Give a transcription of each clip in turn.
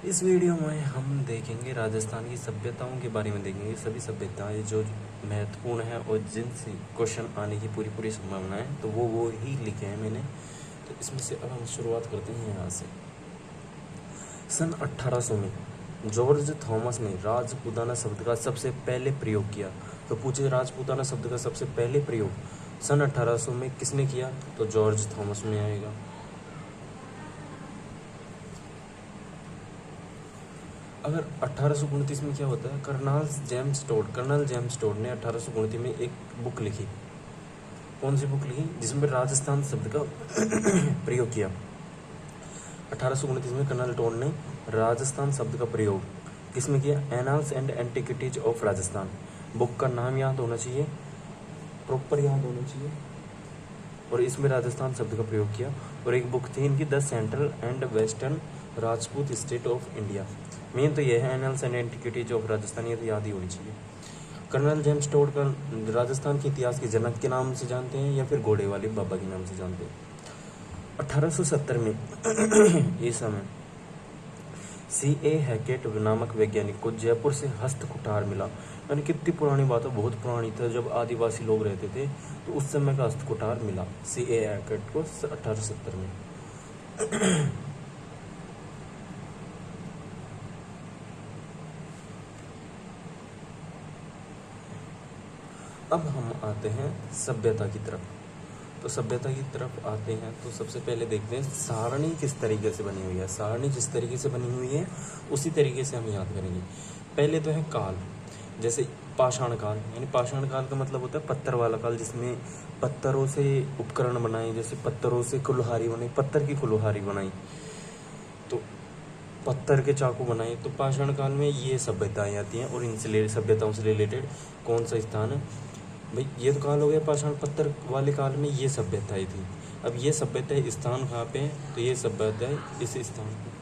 इस वीडियो में हम देखेंगे राजस्थान की सभ्यताओं के बारे में देखेंगे। सभी सभ्यताएं जो महत्वपूर्ण है और जिनसे क्वेश्चन आने की पूरी संभावना है, तो वो ही लिखे हैं मैंने। तो इसमें से अब हम शुरुआत करते हैं यहाँ से। सन 1800 में जॉर्ज थॉमस ने राजपूताना शब्द का सबसे पहले प्रयोग किया। तो पूछे राजपूताना शब्द का सबसे पहले प्रयोग सन 1800 में किसने किया, तो जॉर्ज थॉमस में आएगा। अगर 1829 में क्या होता है, कर्नल जेम्स टोड ने 1829 में एक बुक लिखी। कौन सी बुक लिखी, जिसमें राजस्थान शब्द का प्रयोग किया। 1829 में कर्नल टोड ने राजस्थान शब्द का प्रयोग किसमें किया, annals and antiquities of Rajasthan. Book का नाम याद होना चाहिए, प्रॉपर याद होना चाहिए, और इसमें राजस्थान शब्द का प्रयोग किया। और एक बुक थी इनकी, the central and western Rajput state of India. Main तो यह है annals and antiquities of Rajasthan, ये तो याद ही होनी चाहिए। कर्नल जेम्स टोड का राजस्थान के इतिहास के जनक के नाम से जानते हैं या फिर घोड़े वाले बाबा के नाम से जानते हैं। 1870 में इस समय C.A. हैकेट नामक वैज्ञानिक को जयपुर से हस्त कुठार मिला। यानी कितनी पुरानी बात है, बहुत पुरानी था, जब आदिवासी लोग रहते थे तो उस समय का हस्त कुठार मिला C.A. हैकेट को 1870 में। अब हम आते हैं सभ्यता की तरफ। तो सभ्यता की तरफ आते हैं तो सबसे पहले देखते हैं सारणी किस तरीके से बनी हुई है। सारणी जिस तरीके से बनी हुई है उसी तरीके से हम याद करेंगे। पहले तो है काल, जैसे पाषाण काल, यानी पाषाण काल का मतलब होता है पत्थर वाला काल, जिसमें पत्थरों से उपकरण बनाए, जैसे पत्थरों से कुल्हाड़ी बनाई, पत्थर की कुल्हाड़ी बनाई, तो पत्थर के चाकू बनाए। तो पाषाण काल में ये सभ्यताएं आती हैं। और इनसे सभ्यताओं से रिलेटेड कौन सा स्थान है भाई, ये तो काल हो गया पाषाण। पत्थर वाले काल में ये सभ्यताएं थी। अब ये सभ्यता स्थान कहाँ पे है, तो ये सभ्यता इस स्थान पे।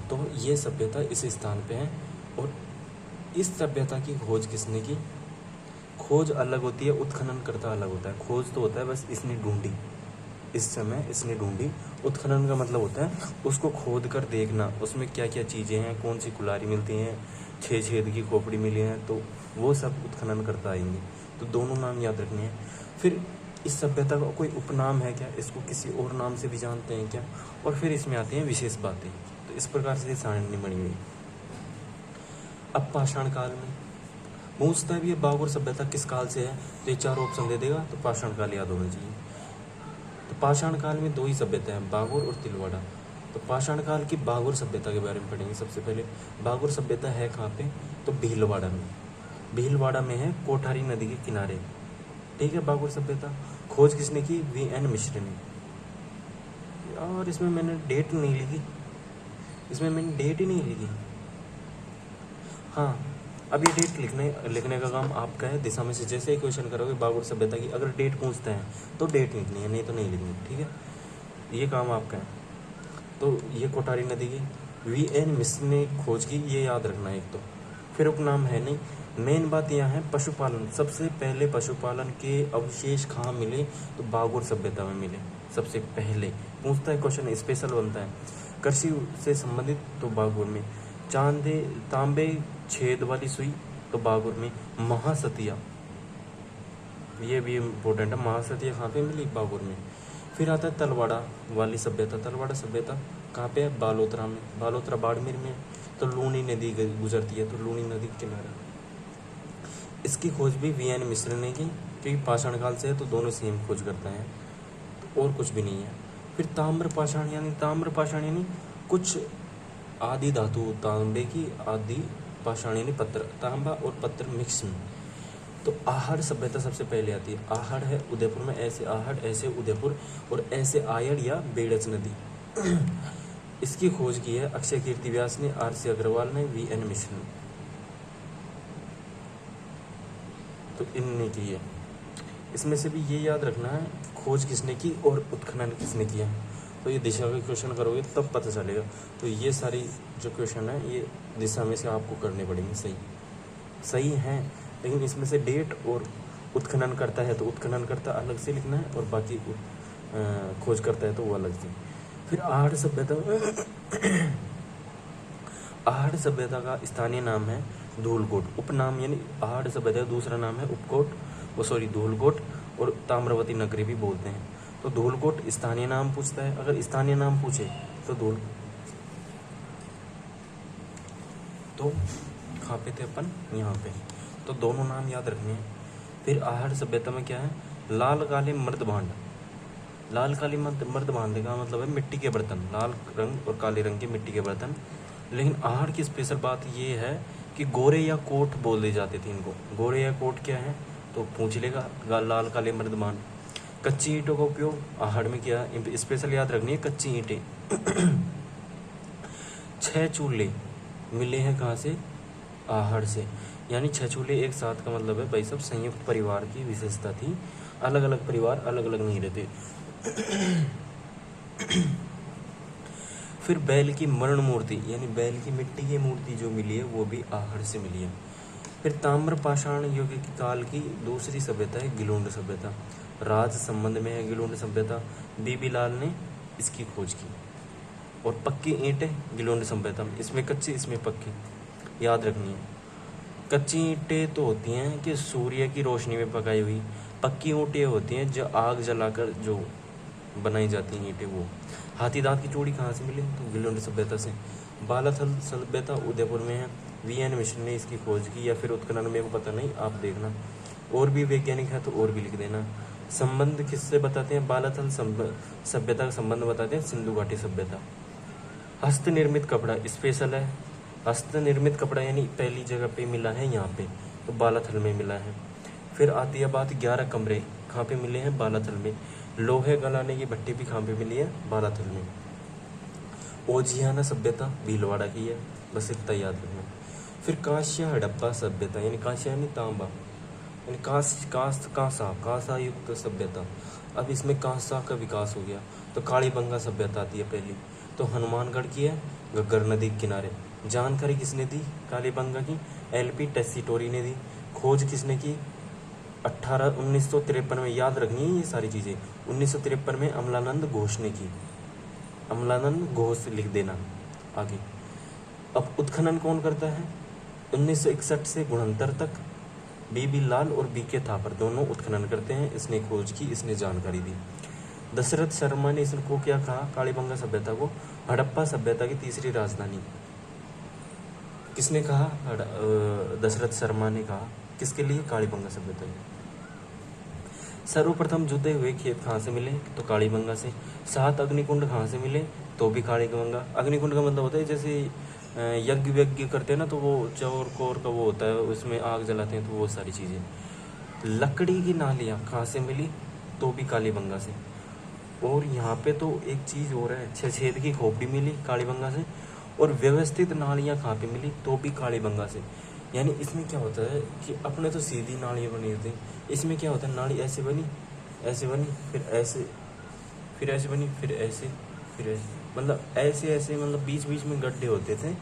तो ये सभ्यता इस स्थान पे है। और इस सभ्यता की खोज किसने की, खोज अलग होती है, उत्खनन करता अलग होता है। खोज तो होता है बस इसने ढूंढी, इस समय इसने ढूंढी। उत्खनन का मतलब होता है उसको खोद कर देखना, उसमें क्या क्या चीज़ें हैं, कौन सी कुल्हाड़ी मिलती हैं, 6 छेद की खोपड़ी मिली है, तो वो सब उत्खनन करता आएंगे। तो दोनों नाम याद रखने हैं। फिर इस सभ्यता का कोई उपनाम है क्या, इसको किसी और नाम से भी जानते हैं क्या। और फिर इसमें आती हैं विशेष बातें। तो इस प्रकार से सारणी बनी हुई। अब पाषाण काल में पूछता भी है बागुर सभ्यता किस काल से है, तो ये 4 ऑप्शन दे देगा, तो पाषाण काल याद होना चाहिए। तो पाषाण काल में 2 ही सभ्यता है, बागुर और तिलवाड़ा। तो पाषाण काल की बागुर सभ्यता के बारे में पढ़ेंगे। सबसे पहले बागुर सभ्यता है कहाँ पे, तो भीलवाड़ा में। भीलवाड़ा में है, कोठारी नदी के किनारे। ठीक है, बागुर सभ्यता। खोज किसने की, V.N. मिश्र ने। और इसमें मैंने डेट नहीं लिखी, इसमें मैंने डेट ही नहीं लिखी। हाँ, अब ये डेट लिखने का काम आपका है। दिशा में से जैसे ही क्वेश्चन करोगे बागुर सभ्यता की, अगर डेट पूछते हैं तो डेट लिखनी है, नहीं तो नहीं लिखनी। ठीक है, ये काम आपका है। तो ये कोठारी नदी की V.N. मिश्र ने खोज की, ये याद रखना है एक तो। फिर उपनाम है नहीं। मेन बात यहाँ है पशुपालन। सबसे पहले पशुपालन के अवशेष कहाँ मिले, तो बागुर सभ्यता में मिले। सबसे पहले पूछता है क्वेश्चन, स्पेशल बनता है। कृषि से संबंधित, तो बागुर में। तांबे छेद वाली सुई, तो बागुर में। महासतिया, ये भी इम्पोर्टेंट है। महासतिया कहाँ पे मिली, बागुर में। फिर आता है तलवाड़ा वाली सभ्यता। तलवाड़ा सभ्यता कहाँ पे है, बालोतरा में। बालोतरा बाड़मेर में। तो लूनी नदी गुजरती है, तो लूनी नदी के किनारे। इसकी खोज भी V.N. मिश्र ने की, क्योंकि पाषाण काल से है तो दोनों सेम खोज करते हैं, तो और कुछ भी नहीं है। फिर ताम्र पाषाण यानी कुछ आदि धातु, तांबे की आदि पाषाण यानी पत्थर, तांबा और पत्थर मिक्स में। तो आहड़ सभ्यता सबसे पहले आती है। आहड़ है उदयपुर में, ऐसे आहड़, ऐसे उदयपुर, और ऐसे आयड़ या बेड़च नदी। इसकी खोज की है अक्षय कीर्ति व्यास ने, R.C. अग्रवाल ने, V.N. मिश्र ने। तो इनने की है। इसमें से भी ये याद रखना है खोज किसने की और उत्खनन किसने किया। तो ये दिशा के क्वेश्चन करोगे तब पता चलेगा। तो ये सारी जो क्वेश्चन है ये दिशा में से आपको करने पड़ेंगे। सही हैं, लेकिन इसमें से डेट और उत्खनन करता है तो उत्खनन करता अलग से लिखना है, और बाकी खोज करता है तो वो अलग थी। फिर आहड़ सभ्यता आहड़ सभ्यता का स्थानीय नाम है धूलकोट, उपनाम यानी आहड़ सभ्यता का दूसरा नाम है उपकोट, वो सॉरी धूलकोट, और ताम्रवती नगरी भी बोलते हैं। तो धूलकोट स्थानीय नाम पूछता है, अगर स्थानीय नाम पूछे तो तो कहाँ पे थे अपन, यहाँ पे, तो दोनों नाम याद रखने हैं। फिर आहड़ सभ्यता में क्या है, लाल काले मर्द भांड, लाल काली मर्द भांड का मतलब है मिट्टी के बर्तन, लाल रंग और काले रंग के मिट्टी के बर्तन। लेकिन आहड़ की स्पेशल बात ये है कि गोरे या कोट बोले जाते थे इनको। गोरे या कोट क्या है तो पूछ लेगा, लाल काले मर्द भांड। कच्ची ईंटों का उपयोग आहड़ में किया, स्पेशल याद रखनी है कच्ची ईंटें। 6 चूल्हे मिले हैं कहाँ से, आहड़ से, यानी 6 चूल्हे एक साथ का मतलब है भाई सब संयुक्त परिवार की विशेषता थी, अलग अलग परिवार अलग अलग नहीं रहते। फिर बैल की मरण मूर्ति यानी बैल की मिट्टी की मूर्ति जो मिली है वो भी आहड़ से मिली है। फिर ताम्र पाषाण युग की काल की दूसरी सभ्यता है गिलोंड सभ्यता, राज संबंध में है गिलोंड सभ्यता, बीबी लाल ने इसकी खोज की। और पक्की ईंटें गिलोंड सभ्यता में, इसमें कच्ची इसमें पक्की, याद रखनी है। कच्ची ईंटें तो होती हैं कि सूर्य की रोशनी में पकाई हुई, पक्की ईंटें होती हैं जो आग जलाकर जो बनाई जाती हैं ईंटें वो। हाथी दांत की चूड़ी कहाँ से मिली तो गिलोंड सभ्यता से। बालाथल सभ्यता उदयपुर में है, वी.एन. मिश्र ने इसकी खोज की, या फिर उत्खनन, मेरे को पता नहीं, आप देखना। और भी वैज्ञानिक है तो और भी लिख देना। संबंध किससे बताते हैं, बालाथल सभ्यता का संबंध बताते हैं सिंधु घाटी सभ्यता। हस्त निर्मित कपड़ा स्पेशल है, हस्त निर्मित कपड़ा यानी पहली जगह पे मिला है यहाँ पे, तो बालाथल में मिला है। फिर आती है बात 11 कमरे कहाँ पे मिले हैं, बालाथल में। लोहे गलाने की भट्टी भी कहाँ पे मिली है, बालाथल में। ओजियाना सभ्यता भीलवाड़ा की है, बस इतना याद रखना। फिर कांस्य हड़प्पा सभ्यता यानी कांस्य यानी तांबा, यानी कांसा युक्त सभ्यता। अब इसमें कांसा का विकास हो गया, तो कालीबंगा सभ्यता आती है पहली, तो हनुमानगढ़ की है, घग्गर नदी के किनारे। जानकारी किसने दी कालीबंगा की, एल.पी. टेस्सीटोरी ने दी। खोज किसने की 1953 में, याद रखनी है ये सारी चीज़ें। 1953 में अमलानंद घोष ने की, अमलानंद घोष लिख देना आगे। अब उत्खनन कौन करता है, 1961 से 69 तक बीबी लाल और बी.के. थापर दोनों उत्खनन करते हैं। इसने खोज की, इसने जानकारी दी। दशरथ शर्मा ने इसको क्या कहा, कालीबंगा सभ्यता को हड़प्पा सभ्यता की तीसरी राजधानी। किसने कहा, दशरथ शर्मा ने कहा, किसके लिए, कालीबंगा सभ्यता की। सर्वप्रथम जुते हुए खेत कहाँ से मिले तो कालीबंगा से। 7 अग्निकुंड कहाँ से मिले तो भी कालीबंगा। अग्निकुंड का मतलब होता है जैसे यज्ञ व्यज्ञ करते हैं ना, तो वो चौर कोर का वो होता है, उसमें आग जलाते हैं, तो वो सारी चीज़ें। लकड़ी की नालियाँ कहाँ से मिली तो भी कालीबंगा से। और यहाँ पे तो एक चीज़ और है, 6 छेद की खोपड़ी मिली कालीबंगा से। और व्यवस्थित नालियाँ कहाँ पे मिली तो भी कालीबंगा से। यानी इसमें क्या होता है कि अपने तो सीधी नालियाँ बनी होती हैं, इसमें क्या होता है, नाली ऐसे बनी, फिर ऐसे, फिर ऐसे बनी, फिर ऐसे, फिर ऐसे, मतलब ऐसे ऐसे, मतलब बीच बीच में गड्ढे होते थे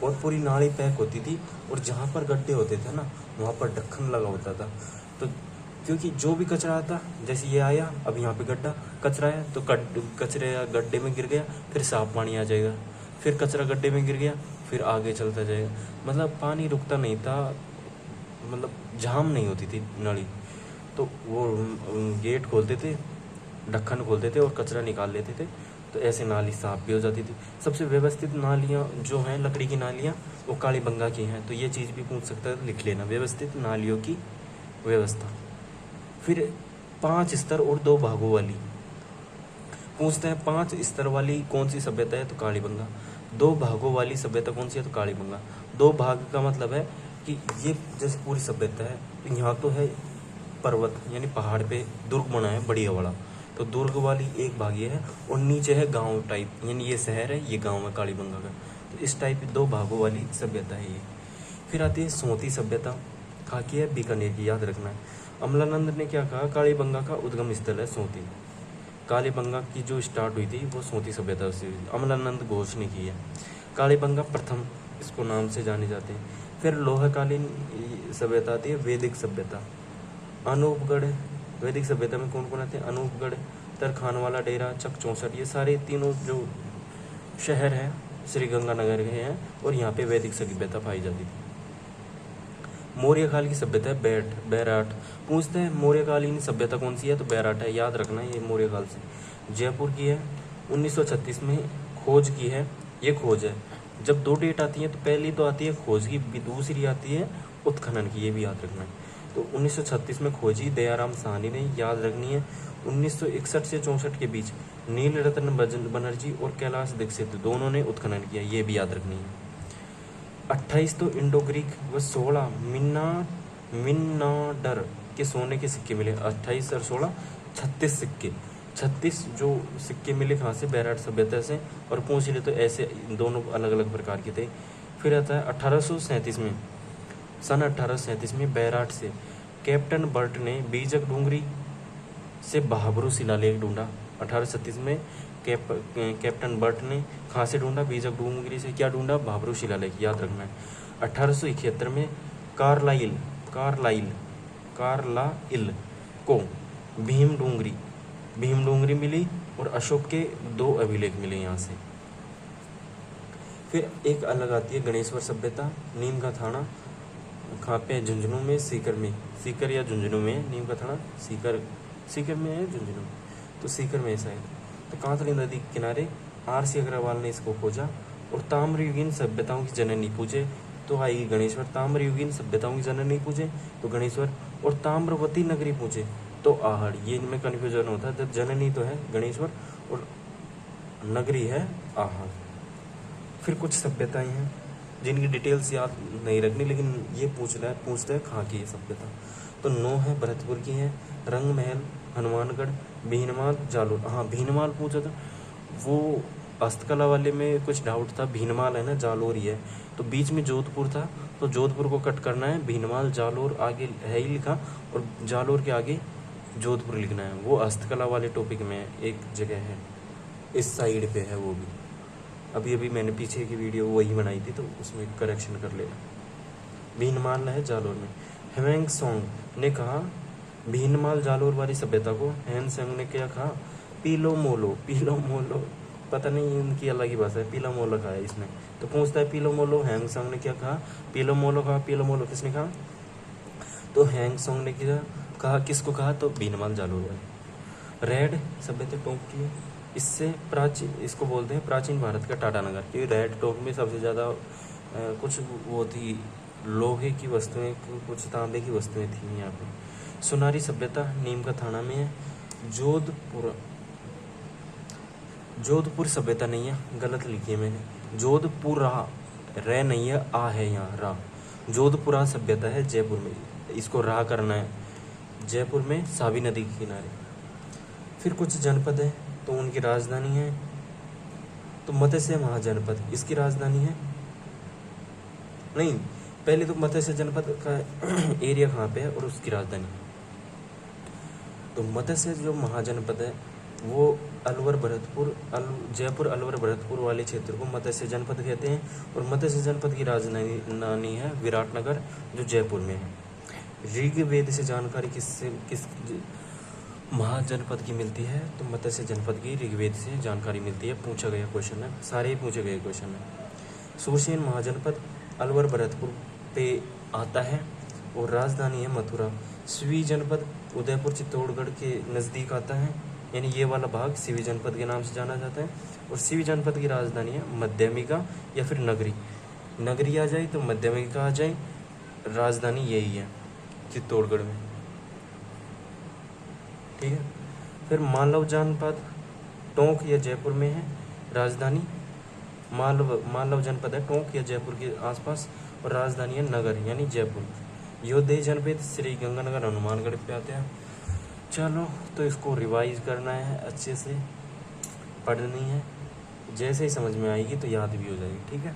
और पूरी नाली पैक होती थी। और जहाँ पर गड्ढे होते थे ना, वहाँ पर ढक्कन लगा होता था। तो क्योंकि जो भी कचरा आता, जैसे ये आया, अब यहाँ पे गड्ढा कचरा है, तो कचरे या गड्ढे में गिर गया, फिर साफ पानी आ जाएगा, फिर कचरा गड्ढे में गिर गया, फिर आगे चलता जाएगा। मतलब पानी रुकता नहीं था, मतलब जाम नहीं होती थी नाली। तो वो गेट खोलते थे, ढक्कन खोलते थे और कचरा निकाल लेते थे, तो ऐसे नाली साफ भी हो जाती थी। सबसे व्यवस्थित नालियाँ जो हैं लकड़ी की नालियाँ, वो कालीबंगा की हैं। तो ये चीज़ भी पूछ सकता है, लिख लेना, व्यवस्थित नालियों की व्यवस्था। फिर 5 स्तर और 2 भागों वाली पूछते हैं। 5 स्तर वाली कौन सी सभ्यता है तो कालीबंगा। 2 भागों वाली सभ्यता कौन सी है तो कालीबंगा। 2 भाग का मतलब है कि ये जैसे पूरी सभ्यता है, तो यहाँ तो है पर्वत यानी पहाड़ पे दुर्ग बना है बढ़िया वाला, तो दुर्ग वाली एक भाग ये है, और नीचे है गांव टाइप, यानी ये शहर है, ये गांव है कालीबंगा का। तो इस टाइप 2 भागों वाली सभ्यता है ये। फिर आती है सोती सभ्यता, कहाँ की है, बीकानेर की, याद रखना है। अमलानंद ने क्या कहा, कालीबंगा का उद्गम स्थल है सोती। कालीबंगा की जो स्टार्ट हुई थी वो सोती सभ्यता से हुई, अमलानंद घोष ने की है। कालीबंगा प्रथम इसको नाम से जाने जाते हैं। फिर लोहकालीन सभ्यता आती है, वैदिक सभ्यता। अनूपगढ़, वैदिक सभ्यता में कौन कौन आते हैं, अनूपगढ़ तरखानवाला डेरा, चक 64, ये सारे तीनों जो शहर हैं श्रीगंगानगर के हैं और यहाँ पे वैदिक सभ्यता पाई जाती थी। मौर्य काल की सभ्यता है बैराट। पूछते हैं मौर्य कालीन सभ्यता कौन सी है, तो बैराट है, याद रखना है ये मौर्य काल से। जयपुर की है, 1936 में खोज की है, ये खोज है। जब दो डेट आती है तो पहली तो आती है खोज की, दूसरी आती है उत्खनन की, ये भी याद रखना है। तो 1936 में खोजी दयाराम साहनी ने, याद रखनी है। 1961 से 64 के बीच नील रत्न बनर्जी और कैलाश दीक्षित दोनों ने उत्खनन किया, ये भी याद रखनी है। 28 तो इंडो ग्रीक व 16 मिन्नाडर के सोने के सिक्के मिले। 28 और 16 36 सिक्के, 36 जो सिक्के मिले कहाँ से, बैराट सभ्यता से। और पूछ ले तो ऐसे दोनों अलग अलग प्रकार के थे। फिर आता है 1837 में, सन 1837 में बैराट से कैप्टन बर्ट ने बीजक डूंगरी से बहाबरू शिलालेख ढूंढा। 1837 में कैप्टन बर्ट ने कहाँ से ढूंढा, बीजक डूंगरी से क्या ढूंढा, बहाबरू शिलालेख, याद रखना है। 1871 में कार्लाइल को भीम डूंगरी मिली और अशोक के 2 अभिलेख मिले यहाँ से। फिर एक अलग आती है गणेश्वर सभ्यता, नीम का थाना, कहाँ पे है, झुंझुनू में, सीकर या झुंझुनू में। नीम का थाना सीकर में है, झुंझुनू में, तो सीकर में ऐसा है। तो कांतली नदी के किनारे R.C. अग्रवाल ने इसको खोजा। और ताम्रयुगीन सभ्यताओं की जननी पूछे तो आएगी गणेश्वर। ताम्रयुगीन सभ्यताओं की जननी पूछे तो गणेश्वर, और ताम्रवती नगरी पूछे तो आहड़। ये इनमें कन्फ्यूजन होता है, जब जननी तो है गणेश्वर और नगरी है आहड़। फिर कुछ सभ्यताएं हैं जिनकी डिटेल्स याद नहीं रखनी, लेकिन ये पूछते हैं कहाँ की है सभ्यता। तो 9 है भरतपुर की है, रंग महल, हनुमानगढ़, भीनमाल, जालोर। हाँ भीनमाल पूछा था, वो हस्तकला वाले में कुछ डाउट था, भीनमाल है ना, जालोर ही है। तो बीच में जोधपुर था, तो जोधपुर को कट करना है, भीनमाल जालोर आगे है ही लिखा और जालोर के आगे जोधपुर लिखना है। वो हस्तकला वाले टॉपिक में एक जगह है, इस साइड पे है वो भी। अभी मैंने पीछे की वीडियो वही बनाई थी तो उसमें करेक्शन कर लेना। भीनमाल है जालोर में। हेमेंग सॉन्ग ने कहा भीनमाल जालोर वाली सभ्यता को, हैन संग ने क्या कहा, पीलो मोलो, पता नहीं उनकी अलग ही भाषा है, पीला मोलो कहा है इसने। तो पूछता है पीलो मोलो, हैंग सॉन्ग ने क्या कहा, पीलो मोलो कहा। पीलो मोलो किसने कहा, तो हैंग सॉन्ग ने क्या कहा, किसको कहा, तो भीनमाल जालोर वाले। रेड सभ्यता टोंक की, इससे प्राचीन, इसको बोलते हैं प्राचीन भारत का टाटानगर, क्योंकि रेड टोंक में सबसे ज़्यादा कुछ वो थी, लोहे की वस्तुएं, कुछ तांबे की वस्तुएं थी यहाँ पे। सुनारी सभ्यता नीम का थाना में है। जोधपुर सभ्यता नहीं है, गलत लिखी है मैंने, जोधपुरा, रे नहीं है, आ है यहाँ, रा। जोधपुरा सभ्यता है जयपुर में, इसको रा करना है, जयपुर में सावी नदी के किनारे। फिर कुछ जनपद है तो उनकी राजधानी है, तो मत्स्य महाजनपद, इसकी राजधानी है नहीं, पहले तो मत्स्य जनपद का एरिया कहाँ पे है और उसकी राजधानी। तो मत्स्य जो महाजनपद है वो जयपुर अलवर भरतपुर वाले क्षेत्र को मत्स्य जनपद कहते हैं। और मत्स्य जनपद की राजधानी है विराटनगर, जो जयपुर में है। ऋग्वेद से जानकारी किस महाजनपद की मिलती है, तो मत्स्य जनपद की ऋग्वेद से जानकारी मिलती है। पूछा गया क्वेश्चन है, सारे ही पूछे गए क्वेश्चन है। सुरसेन महाजनपद अलवर भरतपुर पे आता है और राजधानी है मथुरा। स्वी जनपद उदयपुर चित्तौड़गढ़ के नज़दीक आता है, यानी ये वाला भाग सिवी जनपद के नाम से जाना जाता है। और सिवी जनपद की राजधानी है मध्यमिका या फिर नगरी आ जाए तो मध्यमिका आ जाए, राजधानी यही है चित्तौड़गढ़ में, ठीक है। फिर मालव जनपद टोंक या जयपुर में है, राजधानी मालव जनपद है टोंक या जयपुर के आसपास और राजधानी है नगर यानी जयपुर। योधेय जनपद श्री गंगानगर हनुमानगढ़ पे आते हैं। चलो तो इसको रिवाइज करना है, अच्छे से पढ़नी है, जैसे ही समझ में आएगी तो याद भी हो जाएगी, ठीक है।